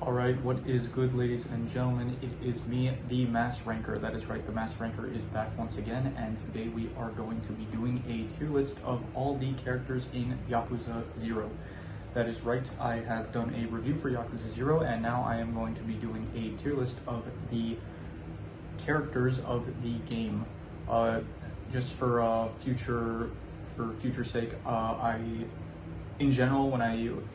Alright, what is good, ladies and gentlemen? It is me, the Mass Ranker. That is right, the Mass Ranker is back once again, and today we are going to be doing a tier list of all the characters in Yakuza 0. That is right, I have done a review for Yakuza 0, and now I am going to be doing a tier list of the characters of the game. Just for future sake, in general,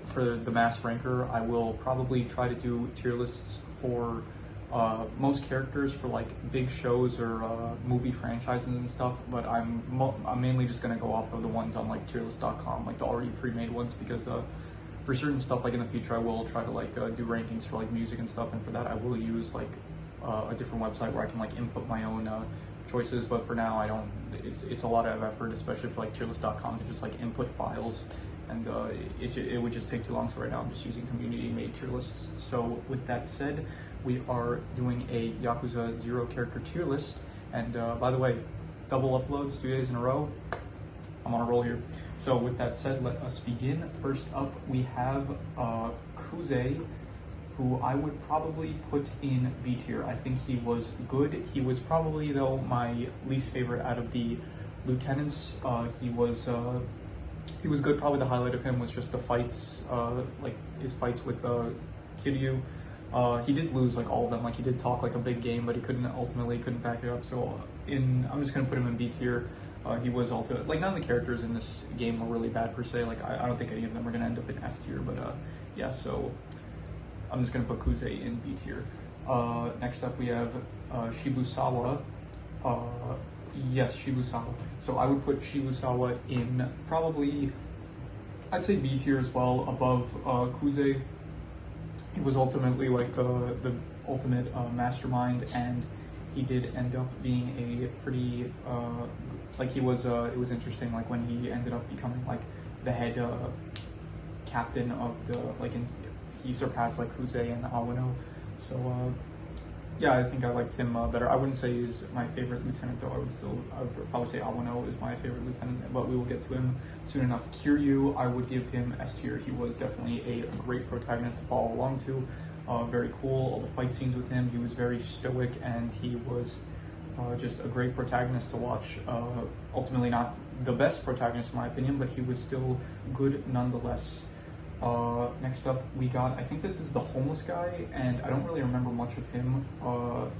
for the Mass Ranker, I will probably try to do tier lists for most characters for like big shows or movie franchises and stuff, but I'm mainly just gonna go off of the ones on like tierlist.com, like the already pre-made ones, because for certain stuff, like in the future, I will try to like do rankings for like music and stuff, and for that I will use like a different website where I can like input my own choices. But for now, I don't. It's a lot of effort, especially for like tierlist.com, to just like input files, and it would just take too long. So right now I'm just using community-made tier lists. So with that said, we are doing a Yakuza 0 character tier list. And by the way, double uploads 2 days in a row. I'm on a roll here. So with that said, let us begin. First up, we have Kuze, who I would probably put in B tier. I think he was good. He was probably, though, my least favorite out of the lieutenants. He was good. Probably the highlight of him was just the fights, like his fights with Kiryu. He did lose like all of them. Like he did talk like a big game, but he ultimately couldn't back it up. So I'm just gonna put him in B tier. He was also like, none of the characters in this game were really bad per se. Like I don't think any of them are gonna end up in F tier. But yeah, so I'm just gonna put Kuze in B tier. Next up we have Shibusawa. Yes, Shibusawa. So I would put Shibusawa in probably, I'd say B tier as well, above Kuze. He was ultimately like the ultimate mastermind, and he did end up being a pretty like he was. It was interesting, like when he ended up becoming like the head captain of the he surpassed like Kuze and Awano. So yeah, I think I liked him better. I wouldn't say he's my favorite lieutenant, though. I would probably say Awano is my favorite lieutenant, but we will get to him soon enough. Kiryu, I would give him S tier. He was definitely a great protagonist to follow along to. Very cool. All the fight scenes with him, he was very stoic, and he was just a great protagonist to watch. Ultimately not the best protagonist in my opinion, but he was still good nonetheless. Next up we got, I think this is the homeless guy, and I don't really remember much of him.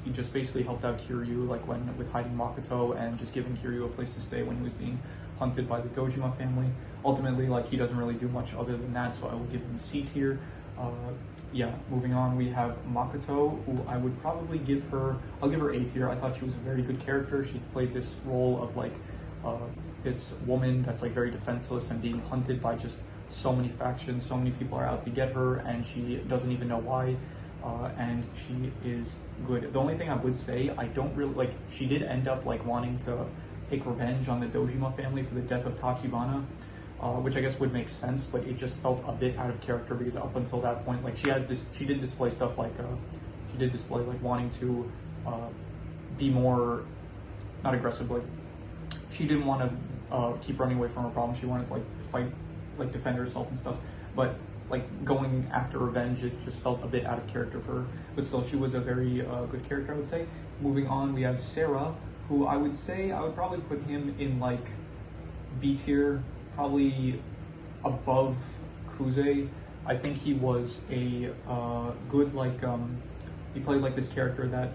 He just basically helped out Kiryu, like with hiding Makoto and just giving Kiryu a place to stay when he was being hunted by the Dojima family. Ultimately, like, he doesn't really do much other than that, so I will give him C tier. Yeah, moving on, we have Makoto, who I would probably I'll give her A tier. I thought she was a very good character. She played this role of like this woman that's like very defenseless and being hunted by just so many factions. So many people are out to get her, and she doesn't even know why. And she is good. The only thing I would say, I don't really like, she did end up like wanting to take revenge on the Dojima family for the death of Tachibana, which I guess would make sense, but it just felt a bit out of character, because up until that point, like she did display stuff like she did display like wanting to be more, not aggressive, like she didn't want to keep running away from her problem. She wanted to like fight, like defend herself and stuff, but like going after revenge, it just felt a bit out of character for her. But still, she was a very good character, I would say. Moving on, we have Sarah, who I would probably put him in like B tier, probably above Kuze. I think he was a good, like he played like this character that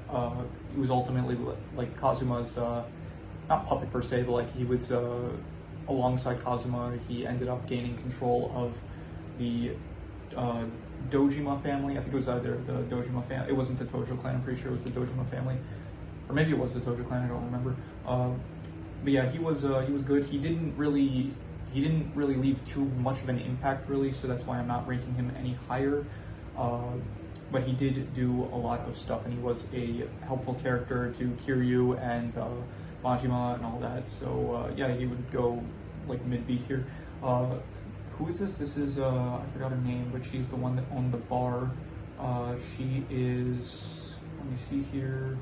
he was ultimately like Kazuma's not puppet per se, but like he was alongside Kazuma. He ended up gaining control of the Dojima family. I think it was either the Dojima family. It wasn't the Tojo clan. I'm pretty sure it was the Dojima family, or maybe it was the Tojo clan. I don't remember. But yeah, he was good. He didn't really leave too much of an impact, really. So that's why I'm not ranking him any higher. But he did do a lot of stuff, and he was a helpful character to Kiryu and Majima and all that. So yeah, he would go like mid B tier. Who is this? This is I forgot her name, but she's the one that owned the bar. She is, let me see here.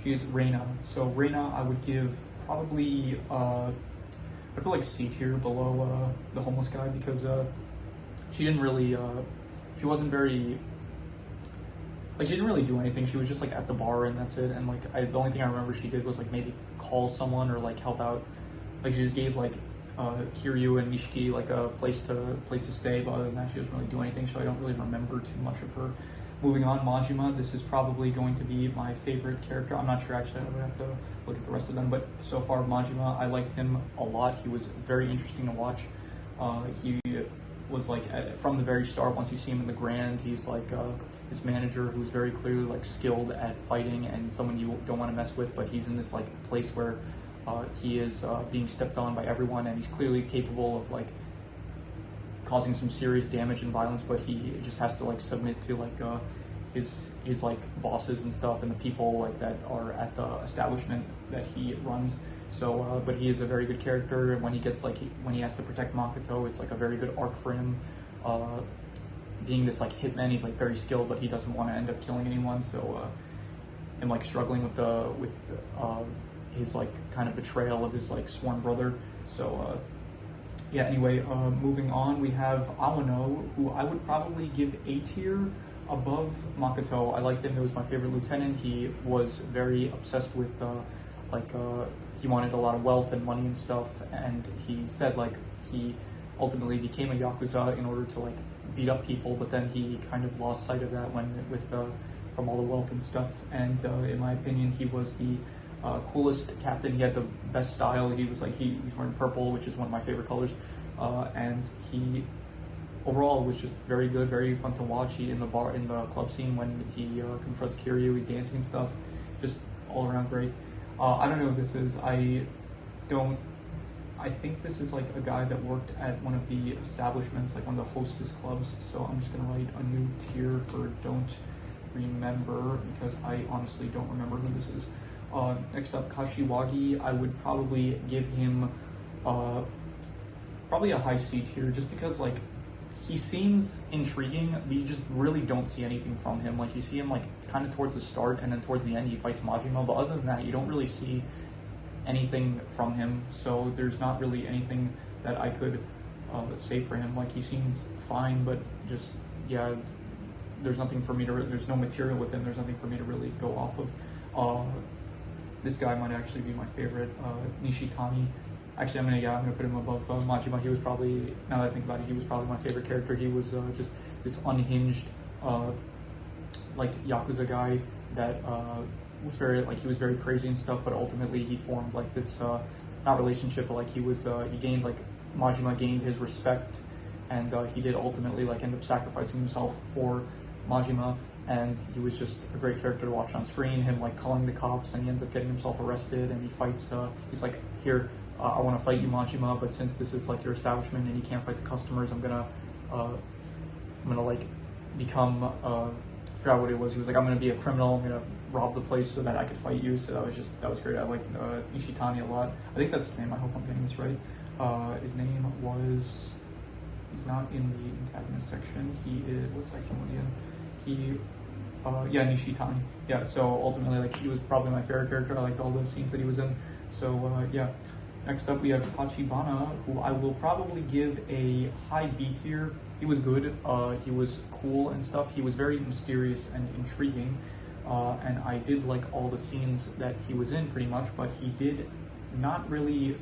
She is Reina. So Reina, I would give probably I'd put like C tier below the homeless guy, because she didn't really she wasn't very like she didn't really do anything. She was just like at the bar and that's it. And like the only thing I remember she did was like maybe call someone or like help out. Like she just gave like Kiryu and Nishiki like a place to stay, but other than that she doesn't really do anything, so I don't really remember too much of her. Moving on, Majima. This is probably going to be my favorite character. I'm not sure actually, I would have to look at the rest of them, but so far Majima, I liked him a lot. He was very interesting to watch. He was like from the very start, once you see him in the Grand, he's like his manager who's very clearly like skilled at fighting and someone you don't want to mess with, but he's in this like place where he is being stepped on by everyone, and he's clearly capable of like causing some serious damage and violence, but he just has to like submit to like his like bosses and stuff and the people like that are at the establishment that he runs. So but he is a very good character, and when he gets like when he has to protect Makoto, it's like a very good arc for him. Being this like hitman, he's like very skilled, but he doesn't want to end up killing anyone, so and like struggling with his like kind of betrayal of his like sworn brother. So yeah, anyway, moving on, we have Awano, who I would probably give A tier above Makoto. I liked him. He was my favorite lieutenant. He was very obsessed with he wanted a lot of wealth and money and stuff, and he said like he ultimately became a Yakuza in order to like beat up people, but then he kind of lost sight of that from all the wealth and stuff. And in my opinion, he was the coolest captain. He had the best style. He was like he's wearing purple, which is one of my favorite colors, and he overall was just very good, very fun to watch. He in the club scene when he confronts Kiryu, he's dancing and stuff, just all around great. I don't know who this is. I think this is like a guy that worked at one of the establishments, like one of the hostess clubs. So I'm just gonna write a new tier for don't remember, because I honestly don't remember who this is. Next up, Kashiwagi. I would probably give him probably a high C tier, just because like he seems intriguing, but you just really don't see anything from him. Like you see him like kind of towards the start, and then towards the end he fights Majima, but other than that you don't really see anything from him. So there's not really anything that I could say for him. Like he seems fine, but just yeah, there's nothing for me to. There's no material with him. There's nothing for me to really go off of. This guy might actually be my favorite, Nishitani. Actually, I'm gonna put him above Majima. He was probably, now that I think about it, he was probably my favorite character. He was just this unhinged, like Yakuza guy that was very like he was very crazy and stuff. But ultimately, he formed like this not relationship, but like he gained like Majima gained his respect, and he did ultimately like end up sacrificing himself for Majima. And he was just a great character to watch on screen. Him like calling the cops, and he ends up getting himself arrested. And he fights. He's like, here, I want to fight you, Majima, but since this is like your establishment and you can't fight the customers, I'm gonna like become. I forgot what it was. He was like, I'm gonna be a criminal. I'm gonna rob the place so that I could fight you. So that was great. I like Ishitani a lot. I think that's his name. I hope I'm getting this right. His name was. He's not in the antagonist section. He is. What section was he in? Yeah, Nishitani. Yeah, so ultimately, like, he was probably my favorite character. I liked all those scenes that he was in. So, yeah. Next up, we have Tachibana, who I will probably give a high B tier. He was good. He was cool and stuff. He was very mysterious and intriguing. And I did like all the scenes that he was in, pretty much, but he did not really...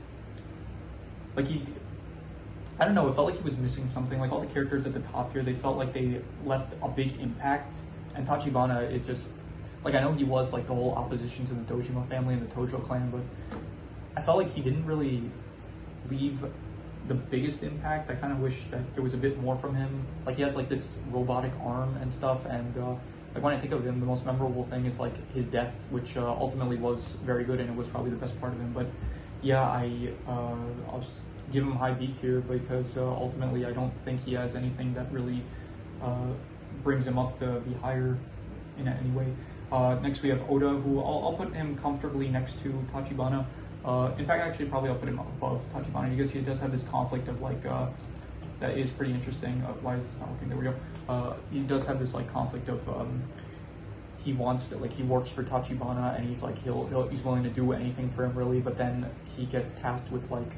Like, I don't know, it felt like he was missing something. Like all the characters at the top here, they felt like they left a big impact. And Tachibana, it just, like I know he was like the whole opposition to the Dojima family and the Tojo clan, but I felt like he didn't really leave the biggest impact. I kind of wish that there was a bit more from him. Like he has like this robotic arm and stuff, and like when I think of him, the most memorable thing is like his death, which ultimately was very good, and it was probably the best part of him. But yeah, I'll just give him high B tier, because ultimately I don't think he has anything that really brings him up to be higher in any way. Next we have Oda, who I'll put him comfortably next to Tachibana. In fact, actually probably I'll put him above Tachibana, because he does have this conflict of like, that is pretty interesting. Why is this not working? There we go. He does have this like conflict of, he wants to, like, he works for Tachibana, and he's like, he's willing to do anything for him really, but then he gets tasked with like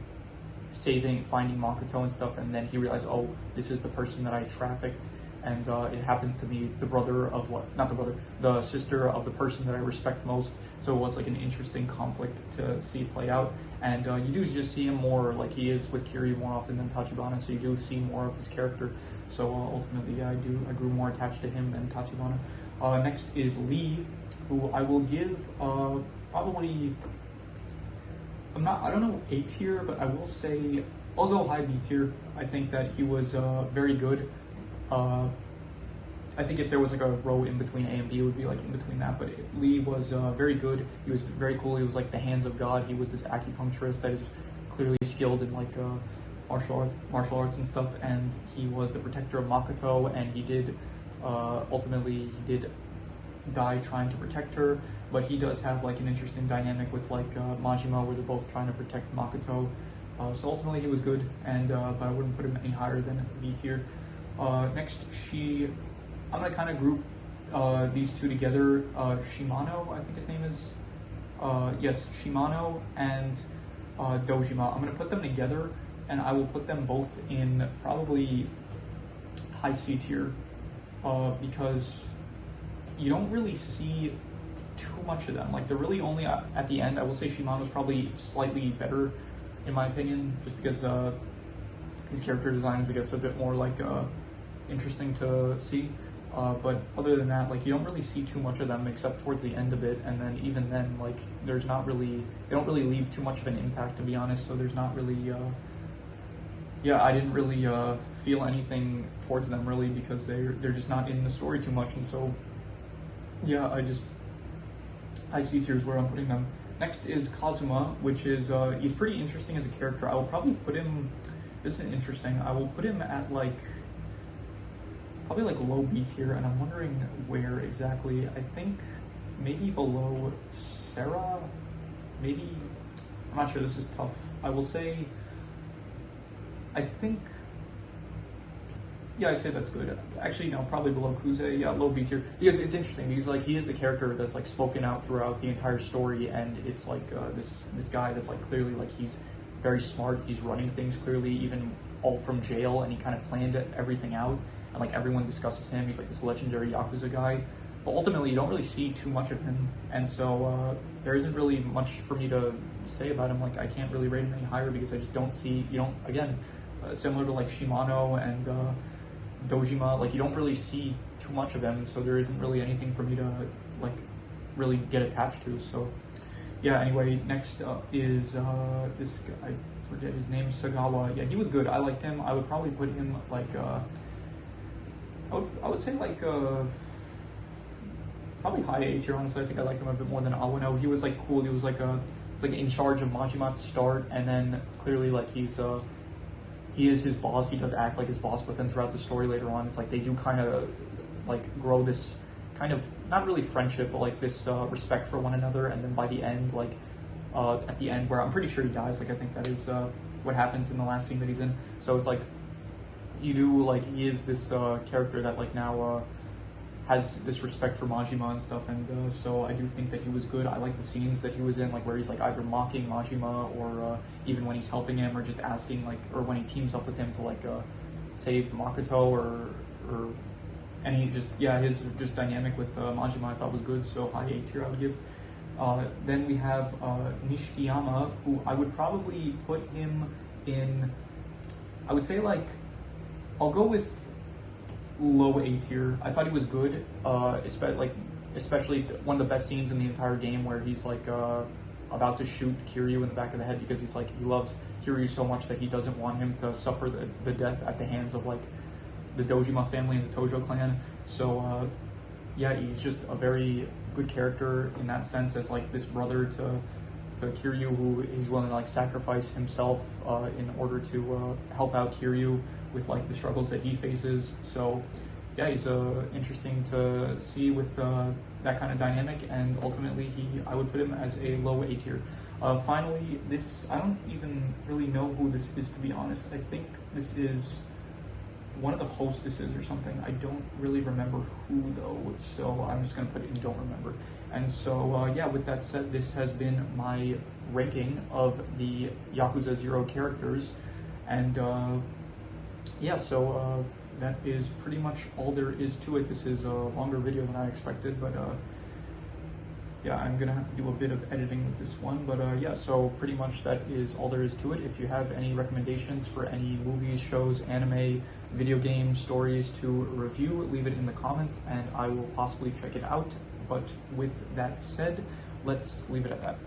finding Makoto and stuff, and then he realizes, oh, this is the person that I trafficked, and it happens to be the brother of not the brother, the sister of the person that I respect most. So it was like an interesting conflict to see play out, and you do just see him more like he is with Kiryu more often than Tachibana, so you do see more of his character. So ultimately, yeah, I grew more attached to him than Tachibana. Next is Lee, who I will give probably, I don't know A tier, but I will say, I'll go high B tier. I think that he was very good. I think if there was like a row in between A and B, it would be like in between that. But Lee was very good. He was very cool. He was like the hands of God. He was this acupuncturist that is clearly skilled in like martial arts and stuff. And he was the protector of Makoto. And he did ultimately he did die trying to protect her. But he does have like an interesting dynamic with like Majima, where they're both trying to protect Makoto. So ultimately he was good, and but I wouldn't put him any higher than B tier. Next, I'm gonna kind of group these two together. Shimano, I think his name is. Yes, Shimano and Dojima. I'm gonna put them together, and I will put them both in probably high C tier because you don't really see too much of them. Like they're really only at the end. I will say Shimano's probably slightly better in my opinion, just because his character design is, I guess, a bit more like interesting to see. But other than that, like you don't really see too much of them except towards the end of it, and then even then, like they don't really leave too much of an impact, to be honest. So there's not really, I didn't really feel anything towards them really because they're just not in the story too much, and so yeah, I see tiers where I'm putting them. Next is Kazuma, which is, he's pretty interesting as a character. I will probably put him, this is interesting, I will put him at like, probably like low B tier, and I'm wondering where exactly. I think maybe below Sarah, maybe, I'm not sure, this is tough. I will say, I think, yeah, I say that's good. Actually, no, probably below Kuze. Yeah, low B tier. Because it's interesting. He is a character that's like spoken out throughout the entire story, and it's like this guy that's like clearly like he's very smart. He's running things clearly, even all from jail, and he kind of planned everything out. And like everyone discusses him. He's like this legendary Yakuza guy. But ultimately, you don't really see too much of him, and so there isn't really much for me to say about him. Like I can't really rate him any higher because I just don't see. Again, similar to like Shimano and Dojima, like you don't really see too much of them, so there isn't really anything for me to like really get attached to. So yeah, anyway, next up is this guy, I forget his name, Sagawa. Yeah, he was good. I liked him. I would probably put him like I would say like probably high A tier, honestly. I think I liked him a bit more than Awano. He was like cool. He was like in charge of Majima at the start, and then clearly like he is his boss. He does act like his boss, but then throughout the story later on, it's like they do kind of like grow this kind of, not really friendship, but like this respect for one another. And then by the end, like at the end where I'm pretty sure he dies, like I think that is what happens in the last scene that he's in. So it's like he is this character that like now has this respect for Majima and stuff, and so I do think that he was good. I like the scenes that he was in, like where he's like either mocking Majima or even when he's helping him, or just asking like, or when he teams up with him to like save Makoto or his just dynamic with Majima I thought was good. So high A tier I would give. Then we have Nishikiyama, who I would probably put him in, I would say like, I'll go with low A tier. I thought he was good, especially one of the best scenes in the entire game where he's like about to shoot Kiryu in the back of the head because he's like, he loves Kiryu so much that he doesn't want him to suffer the death at the hands of like the Dojima family and the Tojo clan. So yeah, he's just a very good character in that sense, as like this brother to Kiryu, who he's willing to like sacrifice himself in order to help out Kiryu with like the struggles that he faces. So yeah, he's interesting to see with that kind of dynamic, and ultimately I would put him as a low A tier. Finally, I don't even really know who this is, to be honest. I think this is one of the hostesses or something. I don't really remember who though, so I'm just gonna put it in don't remember. And so yeah, with that said, this has been my ranking of the Yakuza 0 characters, and yeah, so that is pretty much all there is to it. This is a longer video than I expected, but yeah, I'm gonna have to do a bit of editing with this one, but yeah, so pretty much that is all there is to it. If you have any recommendations for any movies, shows, anime, video game stories to review, leave it in the comments and I will possibly check it out. But with that said, let's leave it at that.